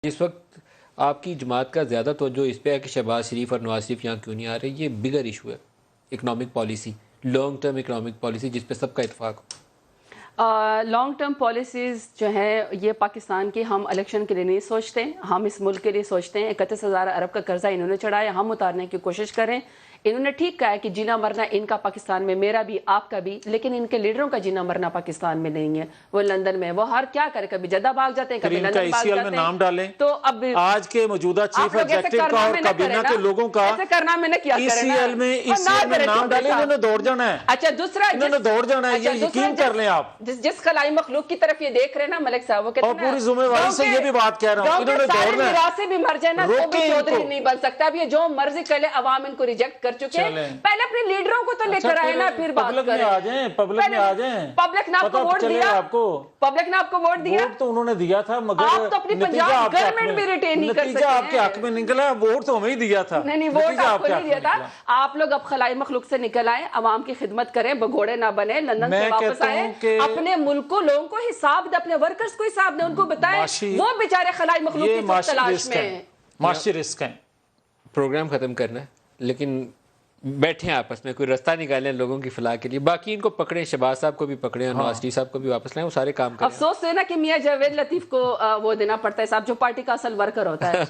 اس وقت آپ کی جماعت کا زیادہ توجہ اس پہ ہے کہ شہباز شریف اور نواز شریف یہاں کیوں نہیں آ رہے. یہ بگر ایشو ہے، economic policy, long term economic policy جس پہ سب کا اتفاق ہو. لانگ ٹرم پالیسیز جو ہیں یہ پاکستان کی، ہم الیکشن کے لیے نہیں سوچتے، ہم اس ملک کے لیے سوچتے ہیں. 31,000 ارب کا قرضہ انہوں نے چڑھایا، ہم اتارنے کی کوشش کریں. انہوں نے ٹھیک کہا ہے کہ جینا مرنا ان کا پاکستان میں، میرا بھی آپ کا بھی، لیکن ان کے لیڈروں کا جینا مرنا پاکستان میں نہیں ہے. وہ لندن میں، وہ ہر کیا کرے، کبھی جدہ بھاگ جاتے ہیں، کبھی لندن بھاگ جاتے ہیں. نام ڈالیں تو اب آج کے موجودہ چیف ایگزیکٹو کا اور کابینہ کے لوگوں کا ایسے کرنا میں نے کیا کرنا ECL میں نام ڈالیں. انہوں نے دوڑ جانا ہے. اچھا دوسرا، انہوں نے دوڑ جانا ہے، یہ یقین کر لیں آپ. جس خلائی مخلوق کی طرف یہ دیکھ رہے ہیں نا ملک صاحب، وہ کہتے ہیں اور پوری ذمہ واری سے یہ بھی بات کہہ رہا ہوں، انہوں نے دوڑنا ہے. میراثی بھی مر جائے نا تو بھی چودھری نہیں بن سکتا. اب یہ جو مرضی کر لے، عوام ان کو ریجیکٹ کر چکے ہیں. پہلے اپنے لیڈروں کو تو لے کر آئے نا، پھر بات کریں. پبلک میں آ جائیں. پبلک نے آپ کو ووٹ دیا، پبلک نے آپ کو ووٹ دیا. ووٹ تو انہوں نے دیا تھا، مگر آپ تو اپنی پنجاب گورنمنٹ بھی ریٹین نہیں کر سکتے. نتیجہ آپ کے حق میں نکلا، ووٹ تو ہمیں ہی دیا تھا. نہیں، ووٹ آپ کو نہیں دیا تھا. آپ لوگ اب خلائی مخلوق سے نکل آئے، عوام کی خدمت کریں، بگوڑے نہ بنے، لندن سے واپس آئے، اپنے ملک کو، لوگوں کو حساب دیں، اپنے ورکرز کو حساب دیں، ان کو بتائیں وہ بیچارے خلائی مخلوق کی تلاش میں ہیں. معاشی رسک ہیں. پروگرام ختم کرنا ہے، لیکن بیٹھیں آپس میں، کوئی رستہ نکالیں لوگوں کی فلاح کے لیے. باقی ان کو پکڑیں، شہباز صاحب کو بھی پکڑیں اور نواز شریف صاحب کو بھی واپس لائیں، وہ سارے کام کریں. افسوس ہے نا کہ میاں جاوید لطیف کو وہ دینا پڑتا ہے صاحب، جو پارٹی کا اصل ورکر ہوتا ہے.